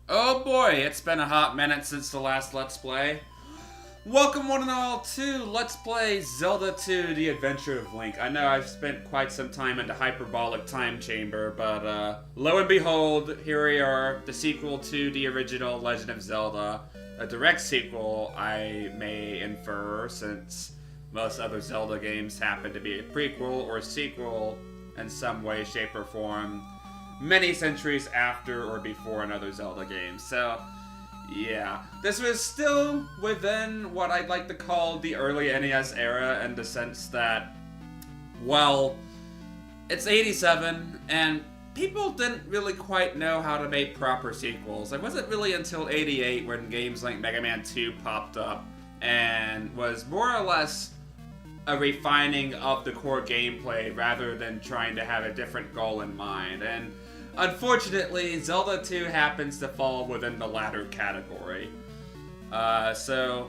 Oh boy, it's been a hot minute since the last Let's Play. Welcome one and all to Let's Play Zelda 2 The Adventure of Link. I know I've spent quite some time in the hyperbolic time chamber, but lo and behold, here we are, the sequel to the original Legend of Zelda. A direct sequel, I may infer, since most other Zelda games happen to be a prequel or sequel in some way, shape, or form many centuries after or before another Zelda game. So, yeah. This was still within what I'd like to call the early NES era in the sense that, well, it's 87, and people didn't really quite know how to make proper sequels. It wasn't really until 88 when games like Mega Man 2 popped up and was more or less a refining of the core gameplay rather than trying to have a different goal in mind. And unfortunately, Zelda 2 happens to fall within the latter category. So,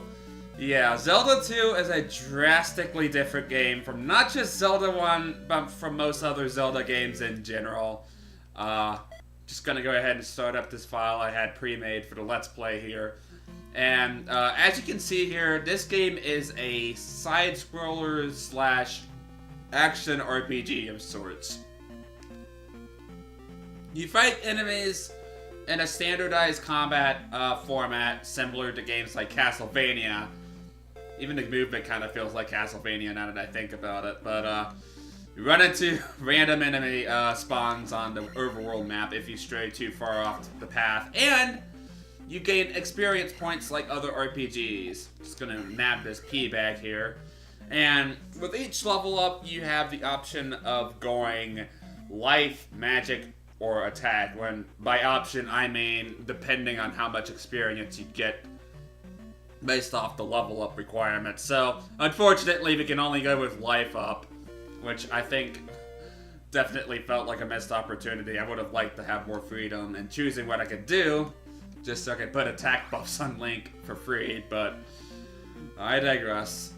yeah, Zelda 2 is a drastically different game from not just Zelda 1, but from most other Zelda games in general. Just gonna go ahead and start up this file I had pre-made for the Let's Play here. And as you can see here, this game is a side-scroller slash action RPG of sorts. You fight enemies in a standardized combat format similar to games like Castlevania. Even the movement kind of feels like Castlevania now that I think about it. But you run into random enemy spawns on the overworld map if you stray too far off the path. And you gain experience points like other RPGs. Just gonna nab this P bag here. And with each level up, you have the option of going life, magic, or attack. When by option, I mean depending on how much experience you get based off the level up requirements. So, unfortunately, we can only go with life up, which I think definitely felt like a missed opportunity. I would have liked to have more freedom in choosing what I could do, just so I could put attack buffs on Link for free, but I digress.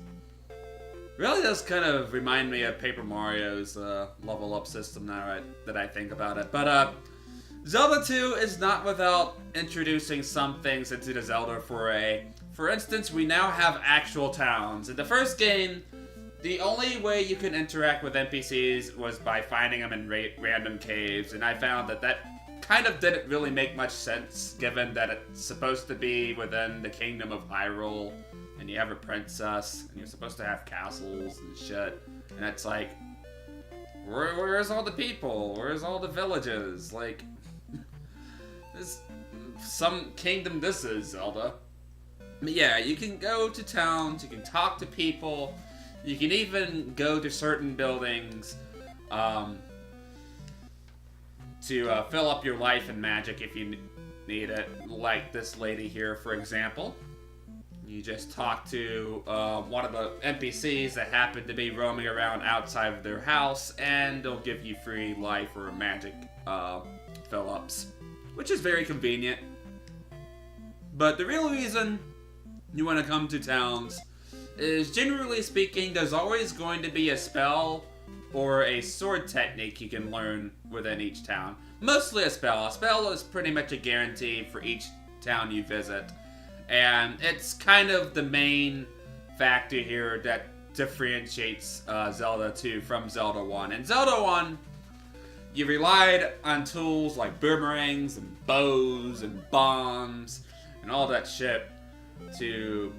Really does kind of remind me of Paper Mario's level up system now that I think about it. But Zelda 2 is not without introducing some things into the Zelda foray. For instance, we now have actual towns. In the first game, the only way you can interact with NPCs was by finding them in random caves, and I found that kind of didn't really make much sense, given that it's supposed to be within the Kingdom of Hyrule, and you have a princess, and you're supposed to have castles and shit, and it's like, where's all the people? Where's all the villages? Like, this some kingdom this is, Zelda. But yeah, you can go to towns, you can talk to people, you can even go to certain buildings, to fill up your life and magic if you need it, like this lady here, for example. You just talk to one of the NPCs that happen to be roaming around outside of their house, and they'll give you free life or magic fill-ups, which is very convenient. But the real reason you want to come to towns is, generally speaking, there's always going to be a spell or a sword technique you can learn within each town. Mostly a spell. A spell is pretty much a guarantee for each town you visit. And it's kind of the main factor here that differentiates Zelda 2 from Zelda 1. In Zelda 1, you relied on tools like boomerangs and bows and bombs and all that shit to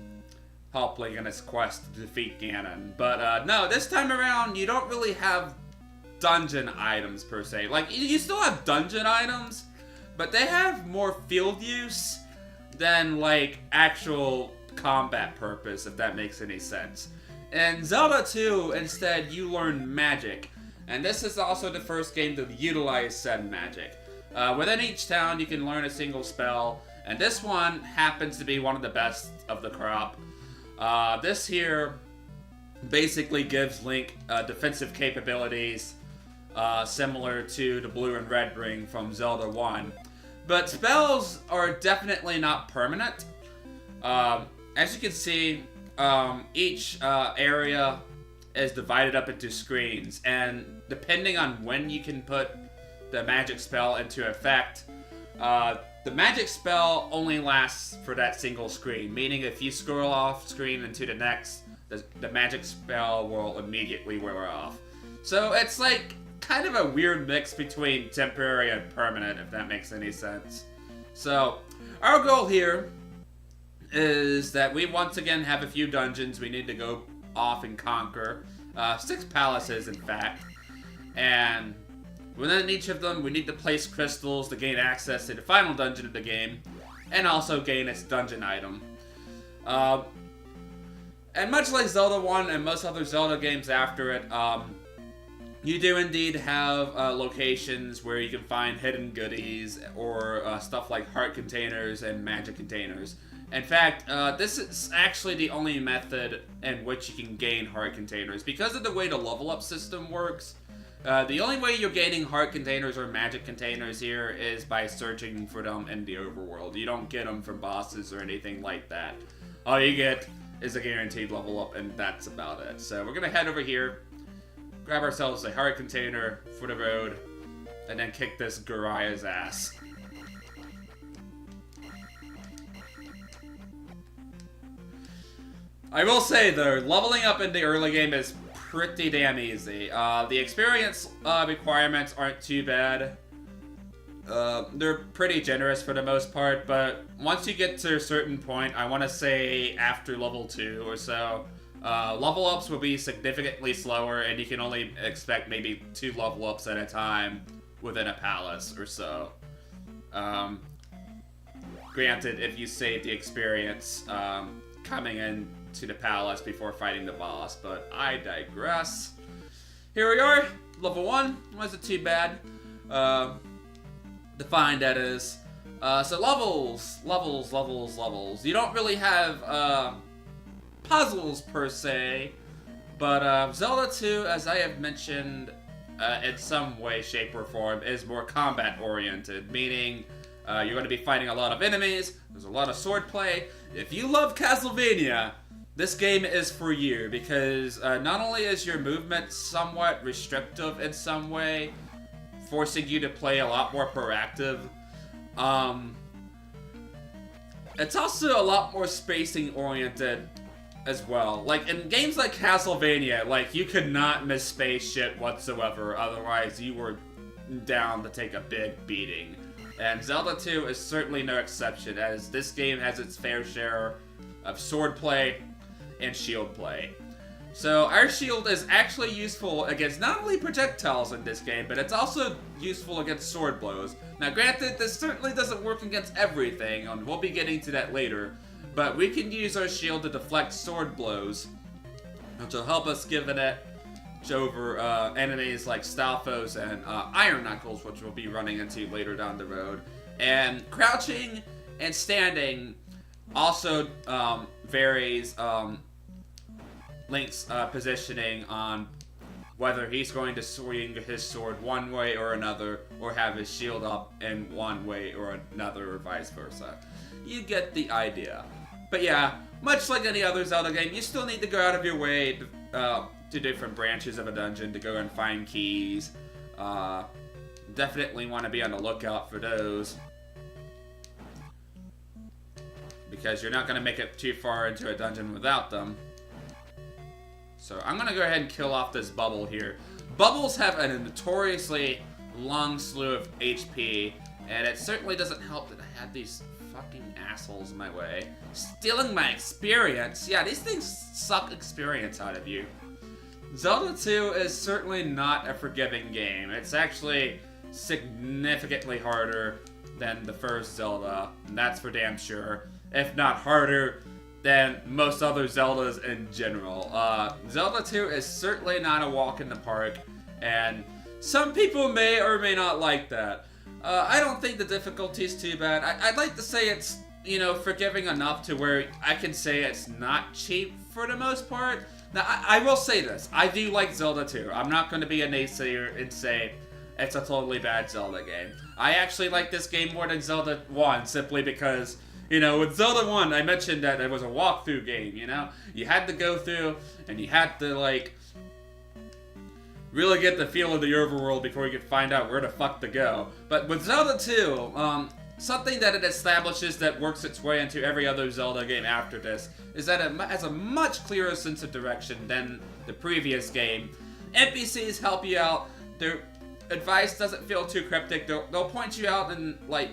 help Link in his quest to defeat Ganon. But no, this time around, you don't really have dungeon items per se. Like, you still have dungeon items, but they have more field use than, like, actual combat purpose, if that makes any sense. In Zelda 2, instead, you learn magic. And this is also the first game to utilize said magic. Within each town, you can learn a single spell, and this one happens to be one of the best of the crop. This here basically gives Link defensive capabilities similar to the blue and red ring from Zelda 1. But spells are definitely not permanent. As you can see, each area is divided up into screens, and depending on when you can put the magic spell into effect, the magic spell only lasts for that single screen, meaning if you scroll off screen into the next, the magic spell will immediately wear off. So it's like kind of a weird mix between temporary and permanent, if that makes any sense. So our goal here is that we once again have a few dungeons we need to go off and conquer. 6 palaces, in fact. And within each of them, we need to place crystals to gain access to the final dungeon of the game, and also gain its dungeon item. And much like Zelda 1 and most other Zelda games after it, you do indeed have locations where you can find hidden goodies or stuff like heart containers and magic containers. In fact, this is actually the only method in which you can gain heart containers. Because of the way the level up system works, the only way you're gaining heart containers or magic containers here is by searching for them in the overworld. You don't get them from bosses or anything like that. All you get is a guaranteed level up, and that's about it. So we're gonna head over here, grab ourselves a heart container for the road, and then kick this Goria's ass. I will say though, leveling up in the early game is pretty damn easy. The experience requirements aren't too bad. They're pretty generous for the most part, but once you get to a certain point, I want to say after level 2 or so, level ups will be significantly slower, and you can only expect maybe 2 level ups at a time within a palace or so. Granted, if you save the experience coming in to the palace before fighting the boss, but I digress. Here we are, level 1, wasn't too bad. Defined, that is. So levels. You don't really have puzzles per se, but Zelda 2, as I have mentioned in some way, shape, or form, is more combat oriented, meaning you're going to be fighting a lot of enemies, there's a lot of swordplay. If you love Castlevania, this game is for you, because not only is your movement somewhat restrictive in some way, forcing you to play a lot more proactive, it's also a lot more spacing oriented as well. Like in games like Castlevania, like you could not miss space shit whatsoever, otherwise you were down to take a big beating. And Zelda 2 is certainly no exception, as this game has its fair share of swordplay and shield play. So our shield is actually useful against not only projectiles in this game, but it's also useful against sword blows. Now granted, this certainly doesn't work against everything, and we'll be getting to that later, but we can use our shield to deflect sword blows, which will help us give an edge over enemies like Stalfos and Iron Knuckles, which we'll be running into later down the road. And crouching and standing also varies Link's positioning on whether he's going to swing his sword one way or another, or have his shield up in one way or another, or vice versa. You get the idea. But yeah, much like any other Zelda game, you still need to go out of your way to different branches of a dungeon to go and find keys. Definitely want to be on the lookout for those, because you're not going to make it too far into a dungeon without them. So I'm going to go ahead and kill off this bubble here. Bubbles have a notoriously long slew of HP, and it certainly doesn't help that I have these fucking assholes in my way. Stealing my experience. Yeah, these things suck experience out of you. Zelda 2 is certainly not a forgiving game. It's actually significantly harder than the first Zelda, and that's for damn sure. If not harder than most other Zeldas in general. Zelda 2 is certainly not a walk in the park, and some people may or may not like that. I don't think the difficulty is too bad. I'd like to say it's, you know, forgiving enough to where I can say it's not cheap for the most part. Now, I will say this. I do like Zelda 2. I'm not going to be a naysayer and say it's a totally bad Zelda game. I actually like this game more than Zelda 1, simply because, you know, with Zelda 1, I mentioned that it was a walkthrough game, you know? You had to go through, and you had to, like, really get the feel of the overworld before you could find out where the fuck to go. But with Zelda 2, something that it establishes that works its way into every other Zelda game after this is that it has a much clearer sense of direction than the previous game. NPCs help you out. Their advice doesn't feel too cryptic. They'll point you out in, like,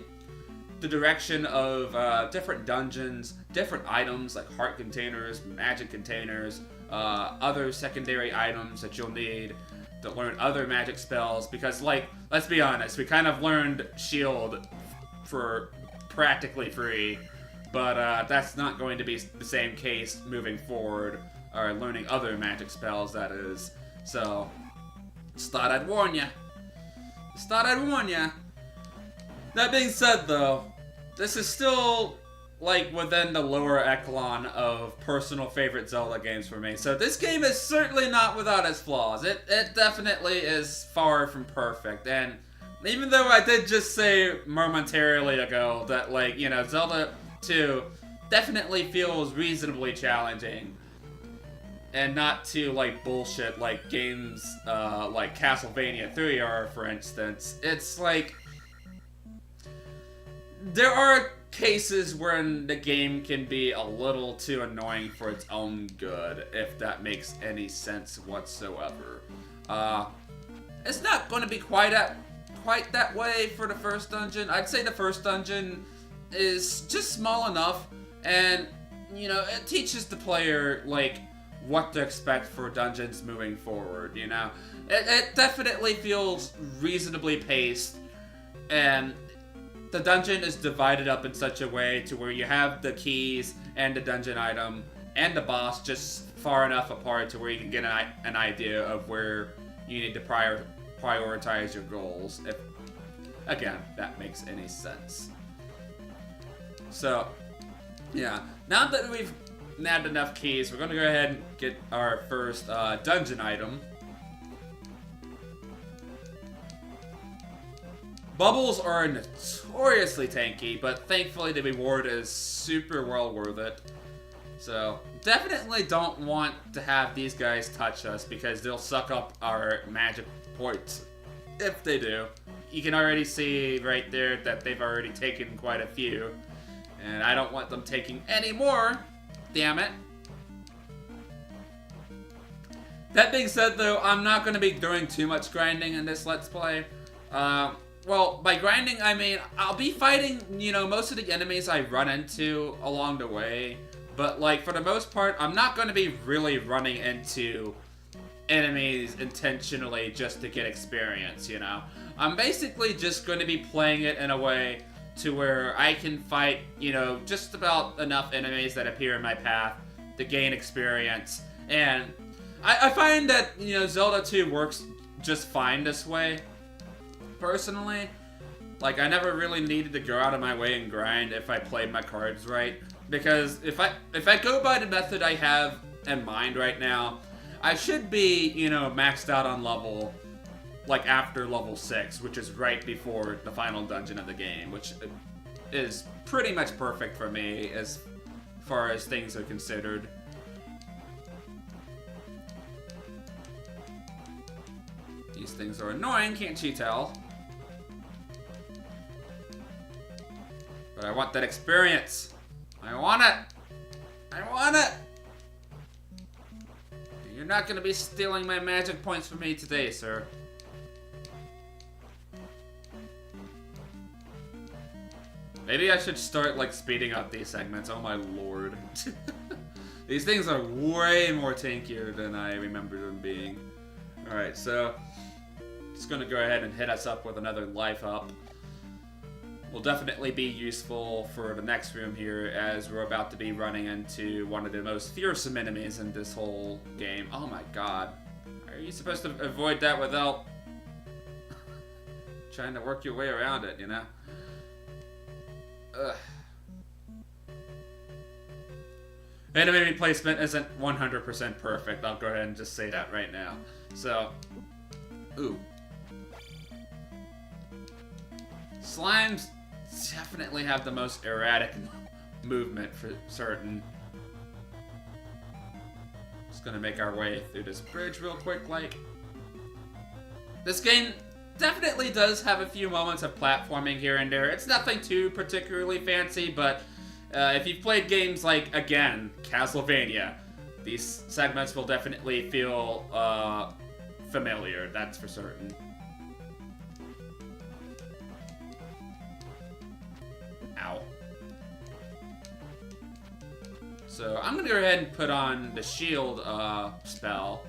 the direction of different dungeons, different items like heart containers, magic containers, other secondary items that you'll need to learn other magic spells. Because, like, let's be honest, we kind of learned Shield for practically free, but that's not going to be the same case moving forward, or learning other magic spells, that is. So, just thought I'd warn ya. Just thought I'd warn ya. That being said, though, this is still, like, within the lower echelon of personal favorite Zelda games for me. So this game is certainly not without its flaws. It definitely is far from perfect. And even though I did just say momentarily ago that, like, you know, Zelda 2 definitely feels reasonably challenging, and not too, like, bullshit like games like Castlevania 3 are, for instance. It's like, there are cases when the game can be a little too annoying for its own good, if that makes any sense whatsoever. It's not going to be quite that way for the first dungeon. I'd say the first dungeon is just small enough, and, you know, it teaches the player, like, what to expect for dungeons moving forward, you know? It definitely feels reasonably paced, and the dungeon is divided up in such a way to where you have the keys and the dungeon item and the boss just far enough apart to where you can get an idea of where you need to prioritize your goals, if, again, that makes any sense. So, yeah, now that we've nabbed enough keys, we're going to go ahead and get our first dungeon item. Bubbles are notoriously tanky, but thankfully the reward is super well worth it. So, definitely don't want to have these guys touch us because they'll suck up our magic points. If they do. You can already see right there that they've already taken quite a few. And I don't want them taking any more. Damn it. That being said, though, I'm not going to be doing too much grinding in this Let's Play. Well, by grinding, I mean, I'll be fighting, you know, most of the enemies I run into along the way. But, like, for the most part, I'm not going to be really running into enemies intentionally just to get experience, you know? I'm basically just going to be playing it in a way to where I can fight, you know, just about enough enemies that appear in my path to gain experience. And I find that, you know, Zelda 2 works just fine this way. Personally, like, I never really needed to go out of my way and grind if I played my cards right, because if I go by the method I have in mind right now, I should be, you know, maxed out on level, like, after level 6, which is right before the final dungeon of the game, which is pretty much perfect for me as far as things are considered. These things are annoying, can't you tell? But I want that experience. I want it. I want it. You're not going to be stealing my magic points from me today, sir. Maybe I should start, like, speeding up these segments. Oh my lord. These things are way more tankier than I remember them being. Alright, so just gonna go ahead and hit us up with another life up. Will definitely be useful for the next room here, as we're about to be running into one of the most fearsome enemies in this whole game. Oh my god. Are you supposed to avoid that without trying to work your way around it, you know? Ugh. Enemy placement isn't 100% perfect. I'll go ahead and just say that right now. So, ooh. Slimes definitely have the most erratic movement for certain. Just gonna make our way through this bridge real quick, like. This game definitely does have a few moments of platforming here and there. It's nothing too particularly fancy, but if you've played games like, again, Castlevania, these segments will definitely feel familiar, that's for certain. Ow. So I'm gonna go ahead and put on the shield spell,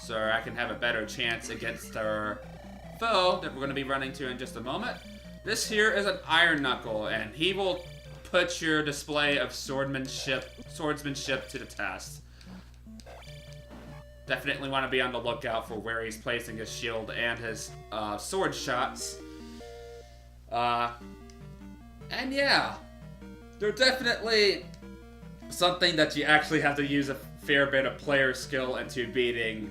so I can have a better chance against our foe that we're gonna be running to in just a moment. This here is an Iron Knuckle, and he will put your display of swordsmanship to the test. Definitely want to be on the lookout for where he's placing his shield and his sword shots. And yeah, they're definitely something that you actually have to use a fair bit of player skill into beating,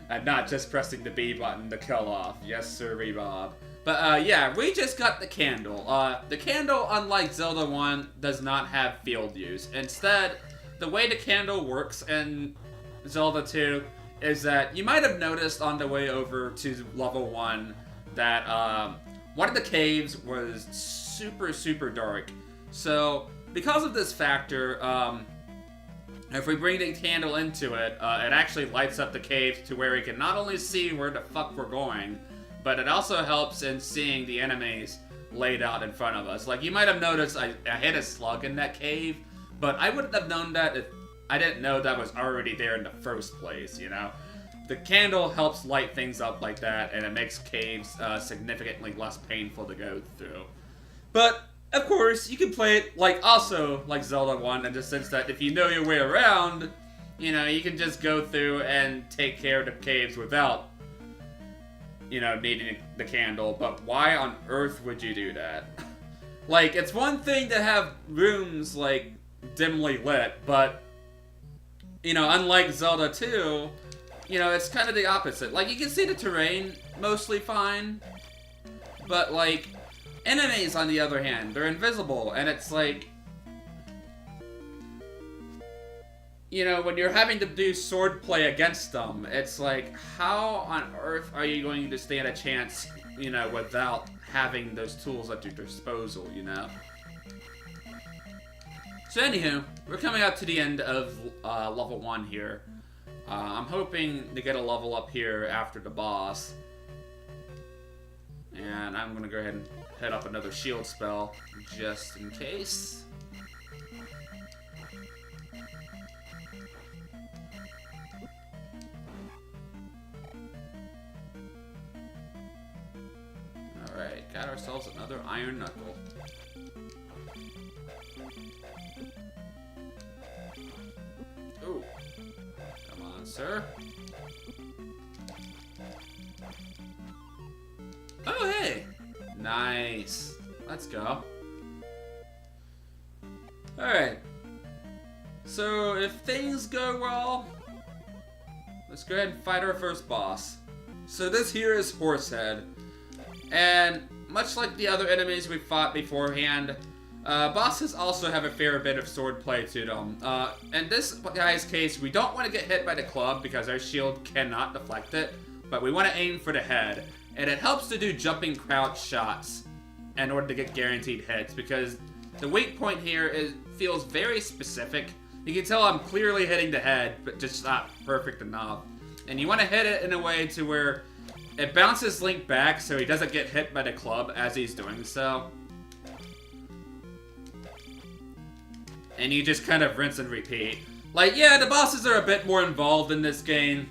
and not just pressing the B button to kill off. Yes, sir, Bob. But yeah, we just got the candle. The candle, unlike Zelda 1, does not have field use. Instead, the way the candle works in Zelda 2 is that you might have noticed on the way over to level 1 that one of the caves was super dark. So because of this factor, if we bring the candle into it, it actually lights up the cave to where we can not only see where the fuck we're going, but it also helps in seeing the enemies laid out in front of us. Like, you might have noticed I hit a slug in that cave, but I wouldn't have known that if I didn't know that was already there in the first place, you know? The candle helps light things up like that, and it makes caves significantly less painful to go through. But, of course, you can play it like Zelda 1, in the sense that if you know your way around, you know, you can just go through and take care of the caves without, you know, needing the candle. But why on earth would you do that? Like, it's one thing to have rooms, like, dimly lit, but, you know, unlike Zelda 2, you know, it's kind of the opposite. Like, you can see the terrain mostly fine, but, like, enemies, on the other hand, they're invisible, and it's like, you know, when you're having to do swordplay against them, it's like, how on earth are you going to stand a chance, you know, without having those tools at your disposal, you know? So anywho, we're coming up to the end of level 1 here. I'm hoping to get a level up here after the boss. And I'm gonna go ahead and hit up another shield spell, just in case. Alright, got ourselves another Iron Knuckle. Ooh. Come on, sir. Oh, hey! Nice. Let's go. Alright. So, if things go well, let's go ahead and fight our first boss. So this here is Horsehead. And much like the other enemies we fought beforehand, bosses also have a fair bit of swordplay to them. In this guy's case, we don't want to get hit by the club because our shield cannot deflect it, but we want to aim for the head. And it helps to do jumping crouch shots in order to get guaranteed hits, because the weak point here feels very specific. You can tell I'm clearly hitting the head, but just not perfect enough. And you want to hit it in a way to where it bounces Link back so he doesn't get hit by the club as he's doing so. And you just kind of rinse and repeat. Like, yeah, the bosses are a bit more involved in this game.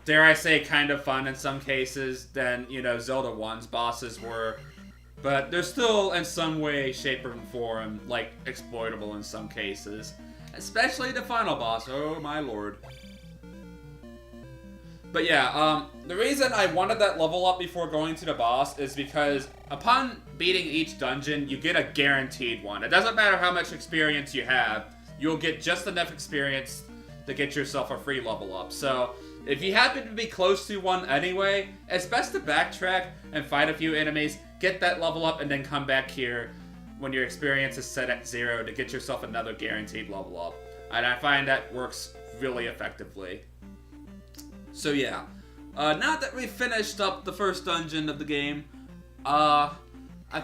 Dare I say, kind of fun in some cases than, you know, Zelda 1's bosses were. But they're still, in some way, shape, or form, like, exploitable in some cases. Especially the final boss, oh my lord. But yeah, the reason I wanted that level up before going to the boss is because upon beating each dungeon, you get a guaranteed one. It doesn't matter how much experience you have, you'll get just enough experience to get yourself a free level up. So, if you happen to be close to one anyway, it's best to backtrack and fight a few enemies, get that level up, and then come back here when your experience is set at 0 to get yourself another guaranteed level up. And I find that works really effectively. So yeah, now that we finished up the first dungeon of the game, I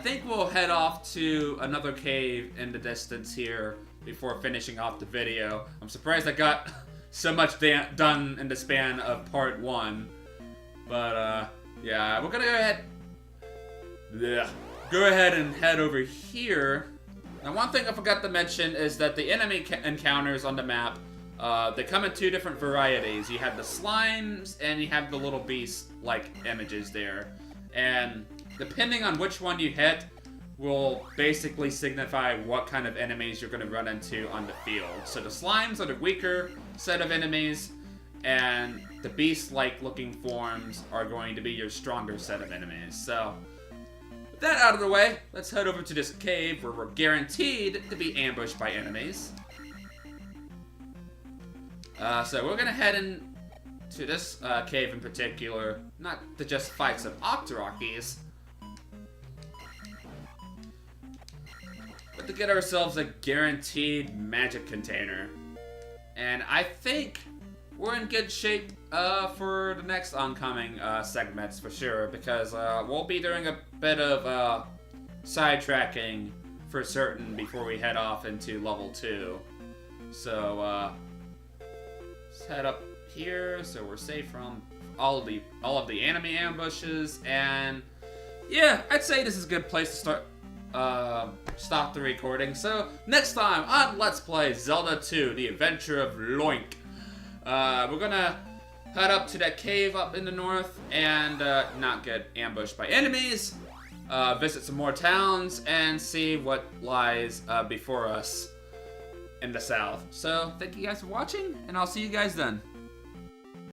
think we'll head off to another cave in the distance here before finishing off the video. I'm surprised I got so much done in the span of part 1. But, yeah, we're gonna go ahead and head over here. Now, one thing I forgot to mention is that the enemy encounters on the map, they come in 2 different varieties. You have the slimes, and you have the little beast-like images there. And depending on which one you hit, will basically signify what kind of enemies you're going to run into on the field. So the slimes are the weaker set of enemies, and the beast-like looking forms are going to be your stronger set of enemies. So, with that out of the way, let's head over to this cave where we're guaranteed to be ambushed by enemies. So we're going to head into this cave in particular, not to just fight some Octorokies, but to get ourselves a guaranteed magic container. And I think we're in good shape for the next oncoming segments for sure, because we'll be doing a bit of sidetracking for certain before we head off into level 2. So let's head up here so we're safe from all of the enemy ambushes. And yeah, I'd say this is a good place to start. Stop the recording. So next time on Let's Play Zelda 2: The Adventure of Link, we're gonna head up to that cave up in the north and not get ambushed by enemies, visit some more towns, and see what lies before us in the south. So thank you guys for watching, and I'll see you guys then.